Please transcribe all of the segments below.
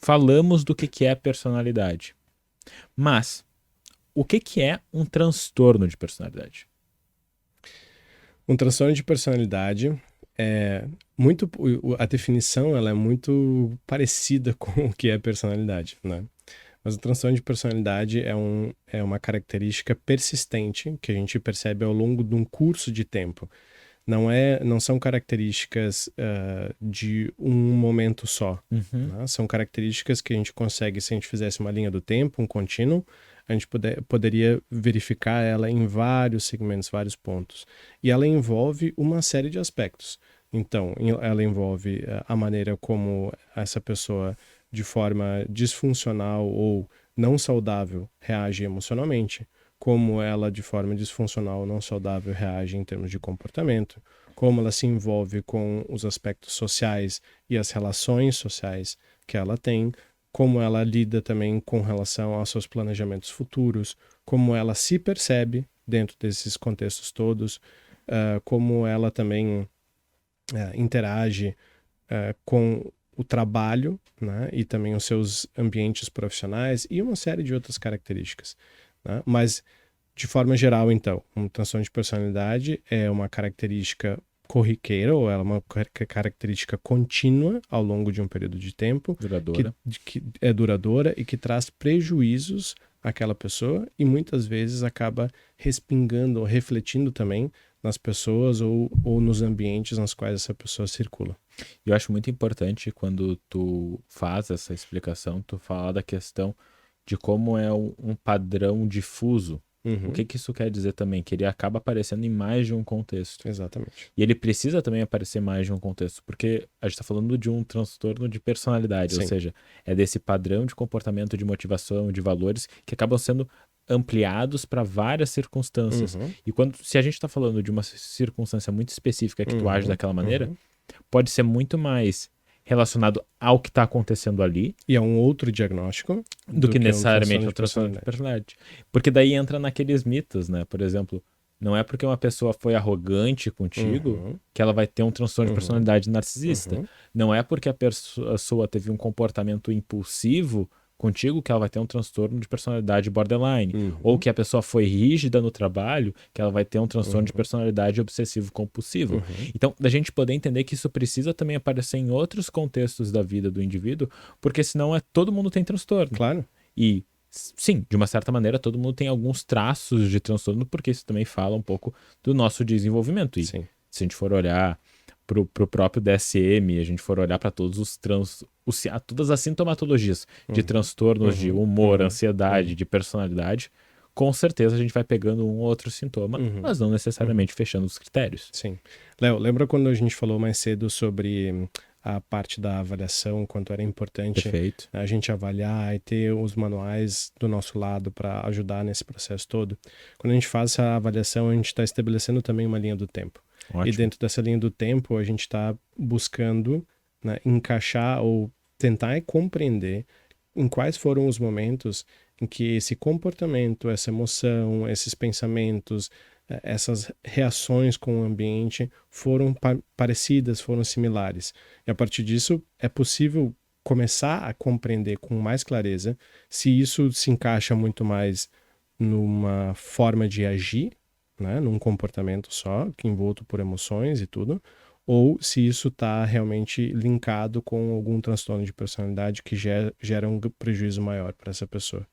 falamos do que é personalidade. Mas, o que é um transtorno de personalidade? Um transtorno de personalidade é muito... A definição ela é muito parecida com o que é personalidade, né? Mas o transtorno de personalidade é uma característica persistente que a gente percebe ao longo de um curso de tempo. Não são características de um momento só. Uhum. Né? São características que a gente consegue, se a gente fizesse uma linha do tempo, um contínuo, a gente poderia verificar ela em vários segmentos, vários pontos. E ela envolve uma série de aspectos. Então, ela envolve a maneira como essa pessoa, de forma disfuncional ou não saudável, reage emocionalmente, como ela, de forma disfuncional ou não saudável, reage em termos de comportamento, como ela se envolve com os aspectos sociais e as relações sociais que ela tem, como ela lida também com relação aos seus planejamentos futuros, como ela se percebe dentro desses contextos todos, como ela também interage com o trabalho, né, e também os seus ambientes profissionais e uma série de outras características. Né? Mas, de forma geral, então, um transtorno de personalidade é uma característica corriqueira, ou ela é uma característica contínua ao longo de um período de tempo, Duradoura. que é duradoura e que traz prejuízos àquela pessoa e muitas vezes acaba respingando ou refletindo também nas pessoas ou nos ambientes nos quais essa pessoa circula. Eu acho muito importante quando tu faz essa explicação, tu falar da questão de como é um padrão difuso. O Uhum, que isso quer dizer também? Que ele acaba aparecendo em mais de um contexto. exatamente. E ele precisa também aparecer em mais de um contexto, porque a gente está falando de um transtorno de personalidade, ou Sim. seja, é desse padrão de comportamento, de motivação, de valores que acabam sendo ampliados para várias circunstâncias. Uhum, E se a gente está falando de uma circunstância muito específica que tu age uhum, daquela maneira, uhum. pode ser muito mais relacionado ao que está acontecendo ali E é um outro diagnóstico do do que que um necessariamente transtorno um de transtorno de personalidade. personalidade. Porque daí entra naqueles mitos, né? Por exemplo, não é porque uma pessoa foi arrogante contigo Uhum, que ela vai ter um transtorno de uhum, personalidade narcisista. uhum, Não é porque a pessoa teve um comportamento impulsivo contigo que ela vai ter um transtorno de personalidade borderline. Ou uhum, que a pessoa foi rígida no trabalho que ela vai ter um transtorno de uhum, personalidade obsessivo-compulsivo. uhum. Então, da gente poder entender que isso precisa também aparecer em outros contextos da vida do indivíduo, porque senão todo mundo tem transtorno. Claro. E sim, de uma certa maneira, todo mundo tem alguns traços de transtorno, porque isso também fala um pouco do nosso desenvolvimento. E Sim. se a gente for olhar para o próprio DSM, a gente for olhar para todos todas as sintomatologias de Uhum, transtornos de uhum, humor, uhum, ansiedade, uhum, de personalidade, com certeza a gente vai pegando um ou outro sintoma, uhum, mas não uhum. necessariamente fechando os critérios. Sim. Léo, lembra quando a gente falou mais cedo sobre a parte da avaliação, quanto era importante Perfeito. a gente avaliar e ter os manuais do nosso lado para ajudar nesse processo todo? Quando a gente faz essa avaliação, a gente está estabelecendo também uma linha do tempo. E Ótimo. dentro dessa linha do tempo, a gente está buscando, né, encaixar ou tentar compreender em quais foram os momentos em que esse comportamento, essa emoção, esses pensamentos, essas reações com o ambiente foram parecidas, foram similares. E a partir disso, é possível começar a compreender com mais clareza se isso se encaixa muito mais numa forma de agir, né, num comportamento só, que envolto por emoções e tudo, ou se isso está realmente linkado com algum transtorno de personalidade que gera um prejuízo maior para essa pessoa.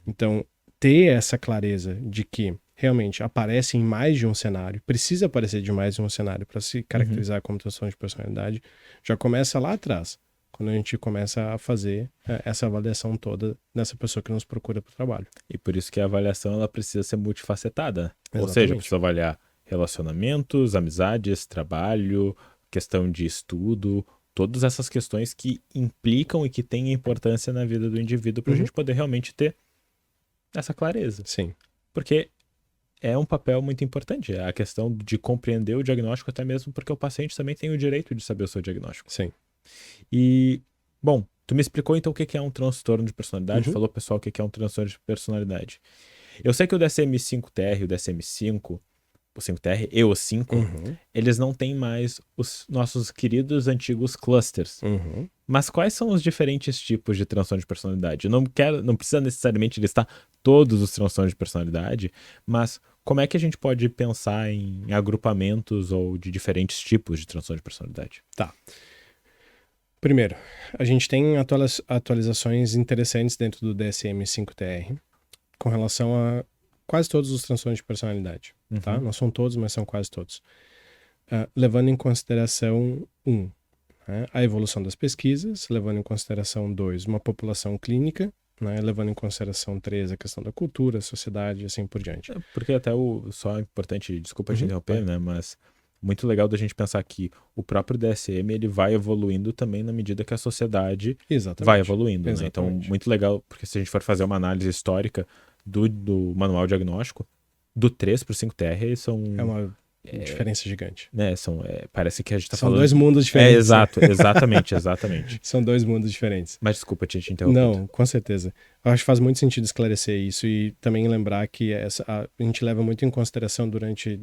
Então, ter essa clareza de que realmente aparece em mais de um cenário, precisa aparecer de mais de um cenário para se Uhum. caracterizar como transtorno de personalidade, já começa lá atrás, quando a gente começa a fazer essa avaliação toda dessa pessoa que nos procura para o trabalho. E por isso que a avaliação ela precisa ser multifacetada, né? Ou seja, Exatamente. precisa avaliar relacionamentos, amizades, trabalho, questão de estudo, todas essas questões que implicam e que têm importância na vida do indivíduo para a Uhum. gente poder realmente ter essa clareza. Sim. Porque é um papel muito importante, é a questão de compreender o diagnóstico, até mesmo porque o paciente também tem o direito de saber o seu diagnóstico. Sim. E, bom, tu me explicou então o que é um transtorno de personalidade, Uhum. falou pessoal o que é um transtorno de personalidade. Eu sei que o DSM-5-TR, o DSM-5, o 5TR e o 5, eles não têm mais os nossos queridos antigos clusters. Mas quais são os diferentes tipos de transtorno de personalidade? Eu não precisa necessariamente listar todos os transtornos de personalidade, mas como é que a gente pode pensar em agrupamentos ou de diferentes tipos de transtorno de personalidade? Tá. Primeiro, a gente tem atualizações interessantes dentro do DSM-5TR com relação a quase todos os transtornos de personalidade, tá? Não são todos, mas são quase todos. Levando em consideração, né, a evolução das pesquisas, levando em consideração, 2, uma população clínica, né, levando em consideração, 3, a questão da cultura, sociedade e assim por diante. Porque até só é importante, desculpa te interromper, né, mas muito legal da gente pensar que o próprio DSM ele vai evoluindo também na medida que a sociedade vai evoluindo. Né? Então, muito legal, porque se a gente for fazer uma análise histórica do manual diagnóstico, do 3 para o 5TR são... É uma diferença gigante. Né, parece que a gente está falando... São dois mundos diferentes. Exatamente. São dois mundos diferentes. Mas desculpa te interromper. Não, com certeza. Eu acho que faz muito sentido esclarecer isso e também lembrar que a gente leva muito em consideração durante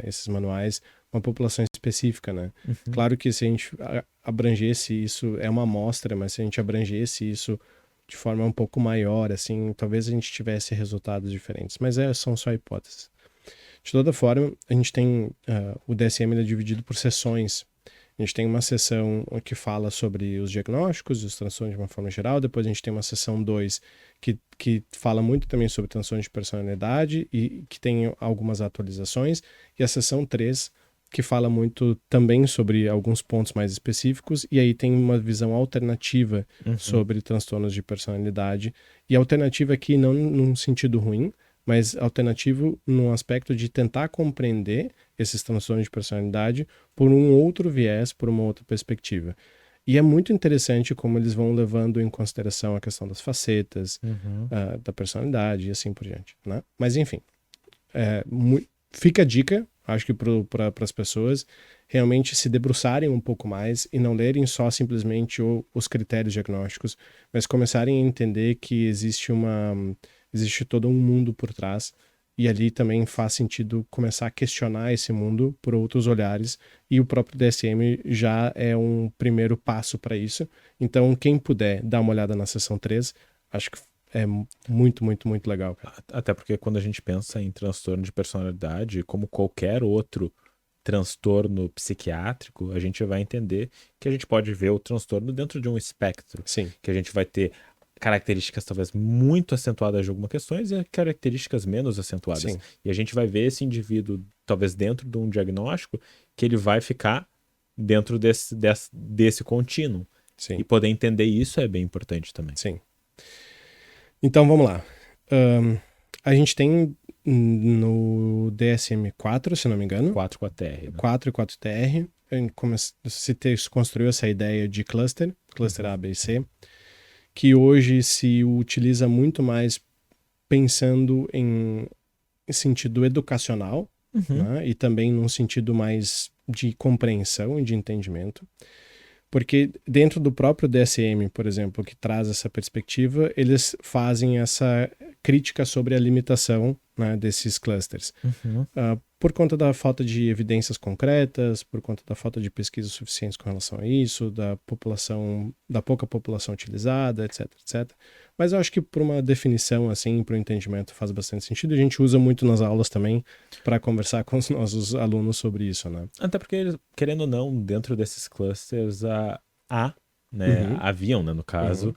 esses manuais uma população específica, né? Claro que se a gente abrangesse isso, é uma amostra, mas se a gente abrangesse isso de forma um pouco maior, assim, talvez a gente tivesse resultados diferentes. Mas são só hipóteses. De toda forma, a gente tem o DSM ele é dividido por seções. A gente tem uma seção que fala sobre os diagnósticos e os transtornos de uma forma geral. Depois a gente tem uma seção 2 que fala muito também sobre transtornos de personalidade e que tem algumas atualizações. E a seção 3 que fala muito também sobre alguns pontos mais específicos, e aí tem uma visão alternativa sobre transtornos de personalidade. E alternativa aqui não num sentido ruim, mas alternativo num aspecto de tentar compreender esses transtornos de personalidade por um outro viés, por uma outra perspectiva. E é muito interessante como eles vão levando em consideração a questão das facetas, da personalidade e assim por diante. Né? Mas enfim, fica a dica, acho que para as pessoas realmente se debruçarem um pouco mais e não lerem só simplesmente os critérios diagnósticos, mas começarem a entender que existe todo um mundo por trás, e ali também faz sentido começar a questionar esse mundo por outros olhares, e o próprio DSM já é um primeiro passo para isso. Então, quem puder dar uma olhada na seção 3, acho que é muito, muito, muito legal, cara. Até porque quando a gente pensa em transtorno de personalidade, como qualquer outro transtorno psiquiátrico, a gente vai entender que a gente pode ver o transtorno dentro de um espectro. Sim. Que a gente vai ter características talvez muito acentuadas de algumas questões e características menos acentuadas. Sim. E a gente vai ver esse indivíduo, talvez dentro de um diagnóstico, que ele vai ficar dentro desse contínuo. Sim. E poder entender isso é bem importante também. Sim. Então, vamos lá. A gente tem no DSM-4, se não me engano. 4 com a TR. Né? 4 e 4TR. Se construiu essa ideia de cluster A, B e C, que hoje se utiliza muito mais pensando em sentido educacional, né? E também num sentido mais de compreensão e de entendimento. Porque dentro do próprio DSM, por exemplo, que traz essa perspectiva, eles fazem essa crítica sobre a limitação, né, desses clusters. Por conta da falta de evidências concretas, por conta da falta de pesquisas suficientes com relação a isso, da pouca população utilizada, etc, etc. Mas eu acho que por uma definição, assim, para o entendimento faz bastante sentido. A gente usa muito nas aulas também para conversar com os nossos alunos sobre isso, né? Até porque, querendo ou não, dentro desses clusters, haviam, né, no caso,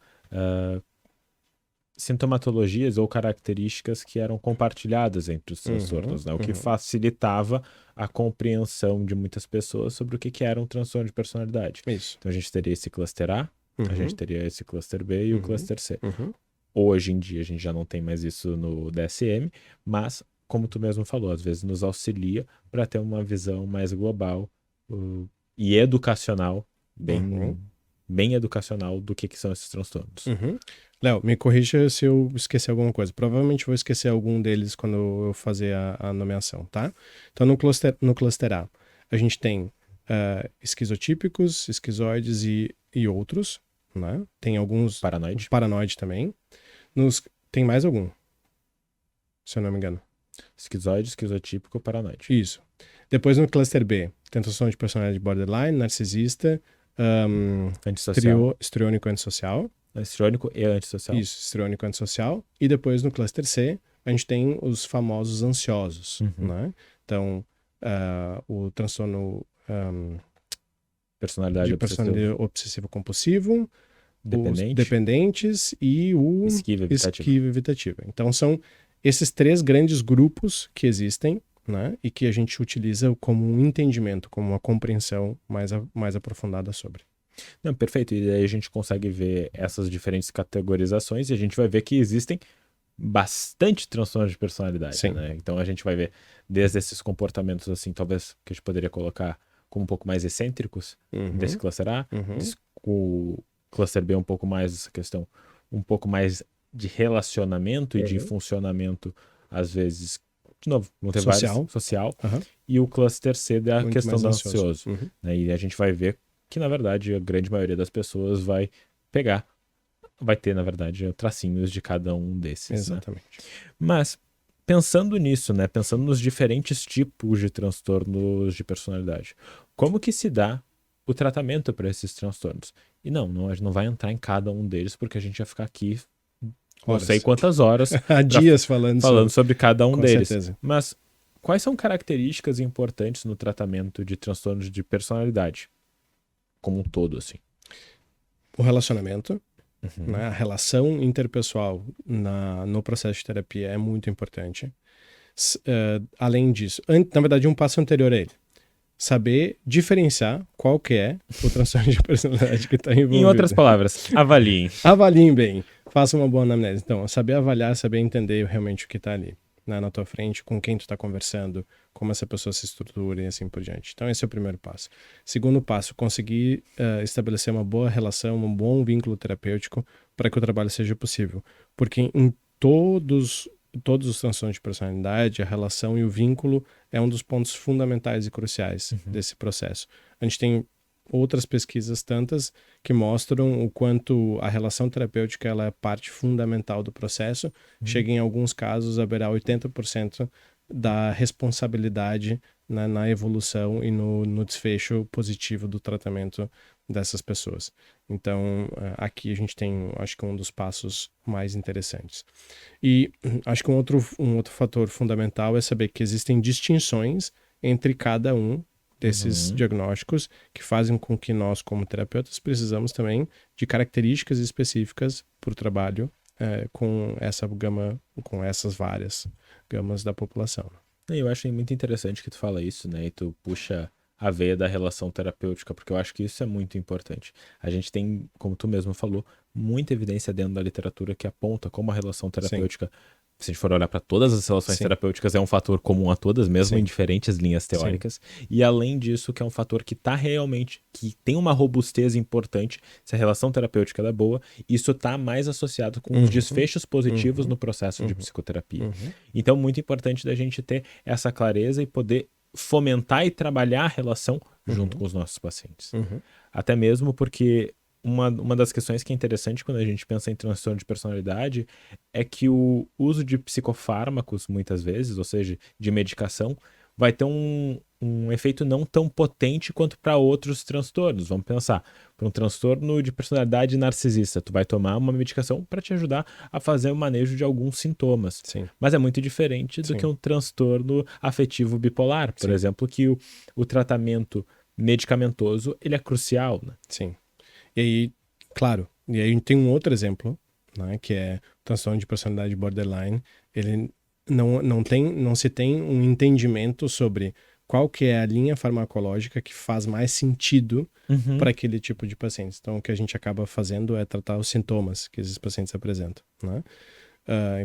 sintomatologias ou características que eram compartilhadas entre os transtornos, né? O que facilitava a compreensão de muitas pessoas sobre o que era um transtorno de personalidade. Isso. Então a gente teria esse cluster A, a gente teria esse cluster B e o cluster C. Hoje em dia a gente já não tem mais isso no DSM, mas, como tu mesmo falou, às vezes nos auxilia para ter uma visão mais global e educacional, bem educacional do que são esses transtornos. Léo, me corrija se eu esquecer alguma coisa. Provavelmente vou esquecer algum deles quando eu fazer a nomeação, tá? Então, no cluster A, a gente tem esquizotípicos, esquizoides e outros, né? Tem alguns... Paranoide. Paranoide também. Tem mais algum, se eu não me engano. Esquizoide, esquizotípico, paranoide. Isso. Depois no cluster B, tem transtorno de personalidade borderline, narcisista, Antissocial. histriônico antissocial. Histriônico e antissocial. Isso, histriônico antissocial. E depois no cluster C, a gente tem os famosos ansiosos, né? Então, o transtorno Personalidade personalidade obsessivo-compulsivo, dependente. os dependentes e o Esquiva evitativa. Então, são esses 3 grandes grupos que existem, né? E que a gente utiliza como um entendimento, como uma compreensão mais aprofundada sobre. Não, perfeito. E aí a gente consegue ver essas diferentes categorizações e a gente vai ver que existem bastante transtornos de personalidade, né? Então a gente vai ver desde esses comportamentos assim, talvez que a gente poderia colocar como um pouco mais excêntricos desse cluster A, o cluster B um pouco mais essa questão, um pouco mais de relacionamento e de funcionamento, às vezes, de novo, vão ter vários, social, e o cluster C da Muito questão do ansioso. ansioso. Né? E a gente vai ver que, na verdade, a grande maioria das pessoas vai ter, na verdade, tracinhos de cada um desses. Exatamente. Né? Mas, pensando nisso, né? Pensando nos diferentes tipos de transtornos de personalidade, como que se dá o tratamento para esses transtornos? E não, a gente não vai entrar em cada um deles, porque a gente vai ficar aqui não sei quantas horas há dias falando sobre cada um deles. Certeza. Mas quais são características importantes no tratamento de transtornos de personalidade? Como um todo, assim. O relacionamento, né? A relação interpessoal no processo de terapia é muito importante. Além disso, na verdade, um passo anterior a ele. Saber diferenciar qual que é o transtorno de personalidade que está envolvido. Em outras palavras, avaliem. Avaliem bem. Faça uma boa anamnese. Então, saber avaliar, saber entender realmente o que está ali, né, na tua frente, com quem tu está conversando, como essa pessoa se estrutura e assim por diante. Então, esse é o primeiro passo. Segundo passo, conseguir estabelecer uma boa relação, um bom vínculo terapêutico para que o trabalho seja possível. Porque em todos os transtornos de personalidade, a relação e o vínculo é um dos pontos fundamentais e cruciais desse processo. A gente tem outras pesquisas tantas que mostram o quanto a relação terapêutica ela é parte fundamental do processo. Chega em alguns casos a beirar 80% da responsabilidade na evolução e no desfecho positivo do tratamento dessas pessoas. Então, aqui a gente tem, acho que um dos passos mais interessantes. E acho que um outro fator fundamental é saber que existem distinções entre cada um desses diagnósticos que fazem com que nós, como terapeutas, precisamos também de características específicas para o trabalho com essa gama, com essas várias gamas da população. Eu acho muito interessante que tu fala isso, né? E tu puxa a veia da relação terapêutica, porque eu acho que isso é muito importante. A gente tem, como tu mesmo falou, muita evidência dentro da literatura que aponta como a relação terapêutica, se a gente for olhar para todas as relações terapêuticas, é um fator comum a todas, mesmo em diferentes linhas teóricas. E além disso, que é um fator que está realmente, que tem uma robustez importante, se a relação terapêutica é boa, isso está mais associado com os desfechos positivos no processo de psicoterapia. Então, muito importante da gente ter essa clareza e poder fomentar e trabalhar a relação junto com os nossos pacientes. Até mesmo porque uma das questões que é interessante quando a gente pensa em transtorno de personalidade é que o uso de psicofármacos, muitas vezes, ou seja, de medicação, vai ter um efeito não tão potente quanto para outros transtornos. Vamos pensar, para um transtorno de personalidade narcisista, tu vai tomar uma medicação para te ajudar a fazer o manejo de alguns sintomas. Mas é muito diferente do que um transtorno afetivo bipolar, por exemplo, que o tratamento medicamentoso ele é crucial, né? Sim. E aí, claro, e aí a gente tem um outro exemplo, né, que é o transtorno de personalidade borderline. Ele não se tem um entendimento sobre qual que é a linha farmacológica que faz mais sentido para aquele tipo de pacientes. Então, o que a gente acaba fazendo é tratar os sintomas que esses pacientes apresentam, né?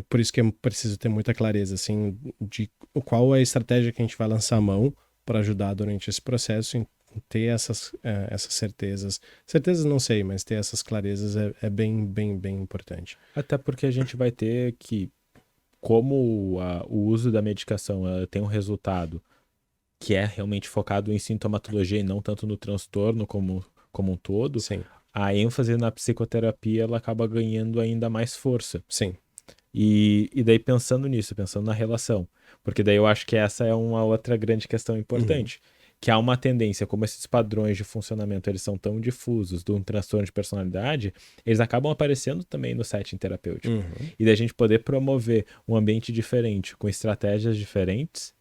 Por isso que é preciso ter muita clareza, assim, de qual é a estratégia que a gente vai lançar a mão para ajudar durante esse processo. Ter essas certezas. Certezas não sei, mas ter essas clarezas é bem, bem, bem importante. Até porque a gente vai ter que, como o uso da medicação tem um resultado que é realmente focado em sintomatologia e não tanto no transtorno como um todo, a ênfase na psicoterapia ela acaba ganhando ainda mais força. E daí pensando nisso, pensando na relação, porque daí eu acho que essa é uma outra grande questão importante, que há uma tendência, como esses padrões de funcionamento eles são tão difusos de um transtorno de personalidade, eles acabam aparecendo também no setting terapêutico. E daí a gente poder promover um ambiente diferente, com estratégias diferentes,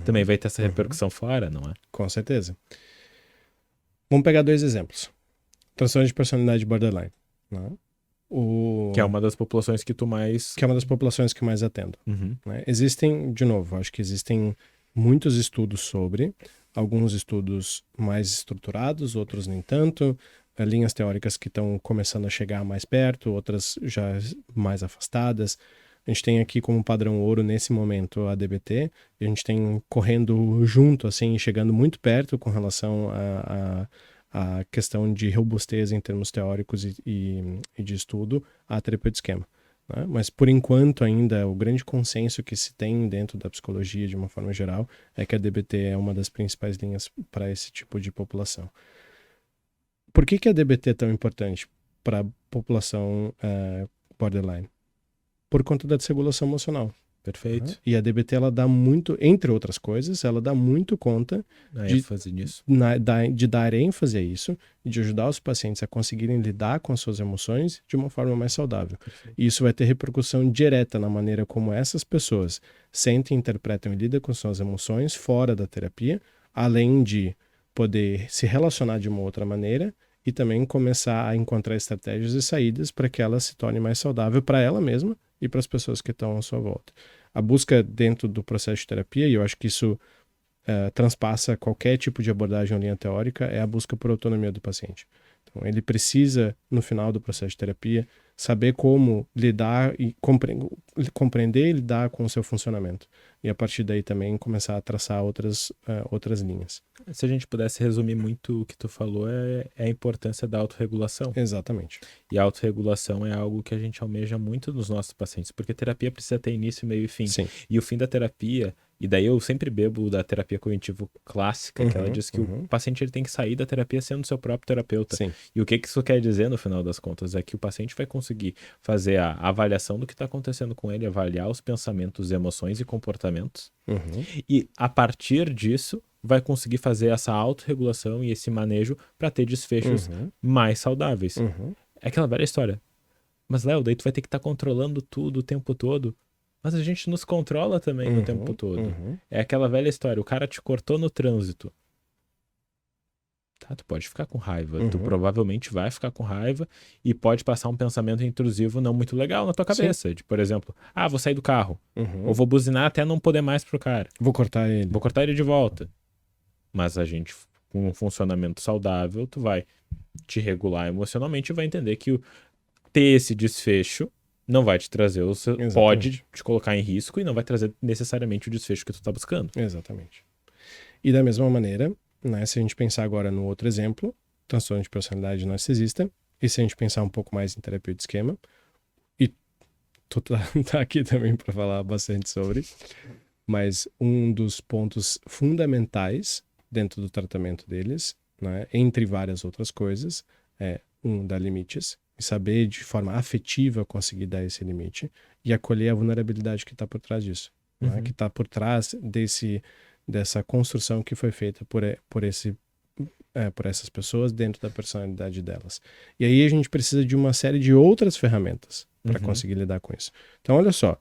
também vai ter essa repercussão fora, não é? Com certeza. Vamos pegar 2 exemplos. Transtorno de personalidade borderline, né? Que é uma das populações que tu mais... Que é uma das populações que mais atendo. Né? Existem, de novo, acho que existem muitos estudos sobre, alguns estudos mais estruturados, outros nem tanto, linhas teóricas que estão começando a chegar mais perto, outras já mais afastadas. A gente tem aqui como padrão ouro, nesse momento, a DBT, e a gente tem correndo junto, assim, chegando muito perto com relação a questão de robustez em termos teóricos e de estudo, a terapia de esquema. Né? Mas, por enquanto, ainda, o grande consenso que se tem dentro da psicologia, de uma forma geral, é que a DBT é uma das principais linhas para esse tipo de população. Por que a DBT é tão importante para a população borderline? Por conta da desregulação emocional. Perfeito. Né? E a DBT, ela dá muito, entre outras coisas, ela dá muito conta ênfase nisso. De dar ênfase a isso, de ajudar os pacientes a conseguirem lidar com as suas emoções de uma forma mais saudável. Perfeito. E isso vai ter repercussão direta na maneira como essas pessoas sentem, interpretam e lidam com suas emoções fora da terapia, além de poder se relacionar de uma outra maneira e também começar a encontrar estratégias e saídas para que ela se torne mais saudável para ela mesma e para as pessoas que estão à sua volta. A busca dentro do processo de terapia, e eu acho que isso transpassa qualquer tipo de abordagem ou linha teórica, é a busca por autonomia do paciente. Então, ele precisa, no final do processo de terapia, saber como lidar e compreender e lidar com o seu funcionamento. E a partir daí também começar a traçar outras linhas. Se a gente pudesse resumir muito o que tu falou, é a importância da autorregulação. Exatamente. E a autorregulação é algo que a gente almeja muito nos nossos pacientes, porque terapia precisa ter início, meio e fim. Sim. E o fim da terapia, e daí eu sempre bebo da terapia cognitivo clássica, que ela diz que o paciente ele tem que sair da terapia sendo seu próprio terapeuta. Sim. E o que isso quer dizer no final das contas? É que o paciente vai conseguir fazer a avaliação do que está acontecendo com ele, avaliar os pensamentos, emoções e comportamentos. E a partir disso, vai conseguir fazer essa autorregulação e esse manejo para ter desfechos mais saudáveis. É aquela velha história. Mas, Léo, daí tu vai ter que estar controlando tudo o tempo todo. Mas a gente nos controla também o tempo todo. É aquela velha história. O cara te cortou no trânsito. Tá, tu pode ficar com raiva. Tu provavelmente vai ficar com raiva e pode passar um pensamento intrusivo não muito legal na tua cabeça. De, por exemplo, vou sair do carro. Ou vou buzinar até não poder mais pro cara. Vou cortar ele. Vou cortar ele de volta. Mas a gente, com um funcionamento saudável, tu vai te regular emocionalmente e vai entender que ter esse desfecho não vai te trazer pode te colocar em risco e não vai trazer necessariamente o desfecho que tu tá buscando. Exatamente. E da mesma maneira, né, se a gente pensar agora no outro exemplo, transtorno de personalidade narcisista, e se a gente pensar um pouco mais em terapia de esquema, e tu tá aqui também para falar bastante sobre, mas um dos pontos fundamentais dentro do tratamento deles, né, entre várias outras coisas, é dar limites, e saber de forma afetiva conseguir dar esse limite e acolher a vulnerabilidade que está por trás disso, né, que está por trás dessa construção que foi feita por essas pessoas dentro da personalidade delas. E aí a gente precisa de uma série de outras ferramentas para conseguir lidar com isso. Então, olha só,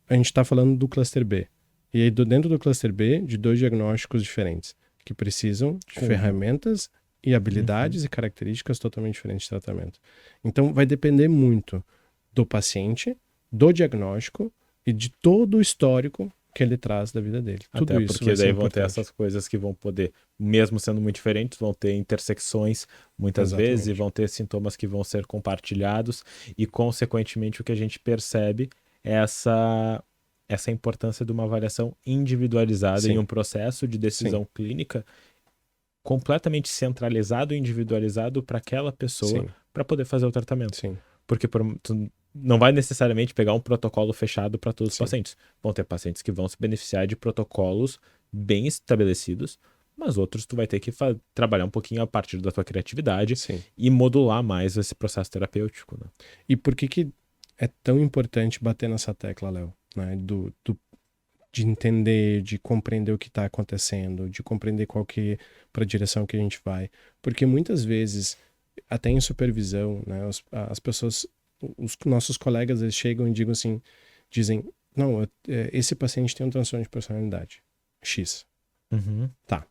a gente está falando do cluster B. E aí, dentro do cluster B, de 2 diagnósticos diferentes, que precisam de ferramentas e habilidades e características totalmente diferentes de tratamento. Então, vai depender muito do paciente, do diagnóstico e de todo o histórico que ele traz da vida dele. Até Tudo isso porque vai ser daí vão ter importante. essas coisas que vão poder, mesmo sendo muito diferentes, vão ter intersecções muitas vezes e vão ter sintomas que vão ser compartilhados e, consequentemente, o que a gente percebe é essa importância de uma avaliação individualizada em um processo de decisão clínica completamente centralizado e individualizado para aquela pessoa para poder fazer o tratamento. Porque tu não vai necessariamente pegar um protocolo fechado para todos os pacientes. Vão ter pacientes que vão se beneficiar de protocolos bem estabelecidos, mas outros tu vai ter que trabalhar um pouquinho a partir da tua criatividade e modular mais esse processo terapêutico. Né? E por que é tão importante bater nessa tecla, Léo, né? De entender, de compreender o que está acontecendo, de compreender para a direção que a gente vai. Porque muitas vezes, até em supervisão, né, as pessoas, os nossos colegas, eles chegam e dizem, não, esse paciente tem um transtorno de personalidade. X. Uhum. Tá.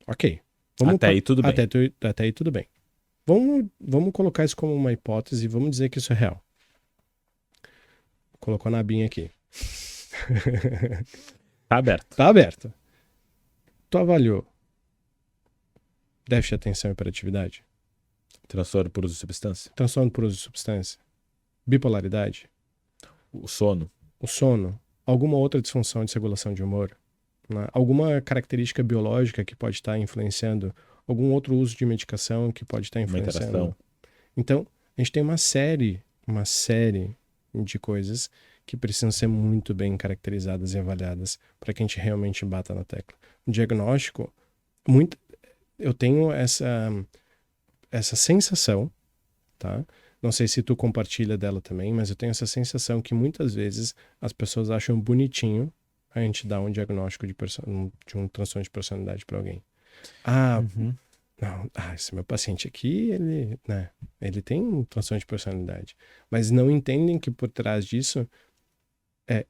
Ok. Até aí tudo bem. Até aí tudo bem. Vamos colocar isso como uma hipótese e vamos dizer que isso é real. Colocou na abinha aqui. Tá aberto. Tá aberto. Tu avaliou déficit de atenção e hiperatividade? Transtorno por uso de substância. Transtorno por uso de substância? Bipolaridade? O sono. O sono? Alguma outra disfunção de regulação de humor? Né? Alguma característica biológica que pode estar influenciando? Algum outro uso de medicação que pode estar influenciando? Uma interação. Então, a gente tem uma série de coisas que precisam ser muito bem caracterizadas e avaliadas para que a gente realmente bata na tecla. O diagnóstico, eu tenho essa sensação, tá? Não sei se tu compartilha dela também, mas eu tenho essa sensação que muitas vezes as pessoas acham bonitinho a gente dar um diagnóstico de um transtorno de personalidade para alguém. Não, esse meu paciente aqui, ele tem um transtorno de personalidade. Mas não entendem que por trás disso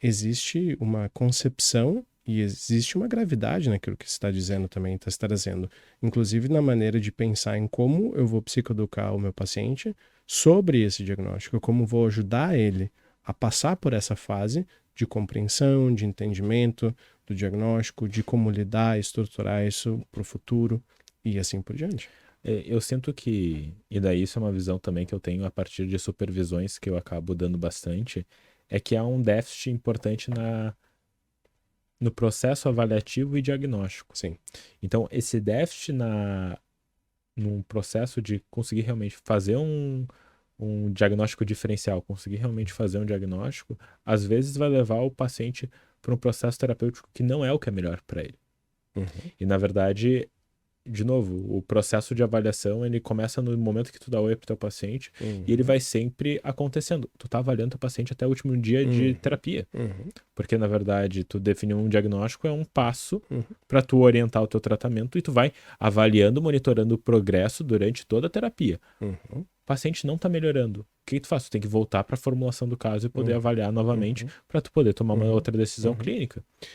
existe uma concepção e existe uma gravidade naquilo que você está dizendo também, está se trazendo. Inclusive na maneira de pensar em como eu vou psicoeducar o meu paciente sobre esse diagnóstico, como vou ajudar ele a passar por essa fase de compreensão, de entendimento do diagnóstico, de como lidar e estruturar isso para o futuro e assim por diante. Eu sinto que, e daí isso é uma visão também que eu tenho a partir de supervisões que eu acabo dando bastante, é que há um déficit importante no processo avaliativo e diagnóstico. Sim. Então, esse déficit num processo de conseguir realmente fazer um diagnóstico diferencial, conseguir realmente fazer um diagnóstico, às vezes vai levar o paciente para um processo terapêutico que não é o que é melhor para ele. Uhum. E, na verdade, de novo, o processo de avaliação, ele começa no momento que tu dá oi pro teu paciente e ele vai sempre acontecendo. Tu tá avaliando teu paciente até o último dia de terapia. Porque, na verdade, tu definir um diagnóstico é um passo para tu orientar o teu tratamento e tu vai avaliando, monitorando o progresso durante toda a terapia. O paciente não tá melhorando. O que tu faz? Tu tem que voltar para a formulação do caso e poder avaliar novamente para tu poder tomar uma outra decisão clínica.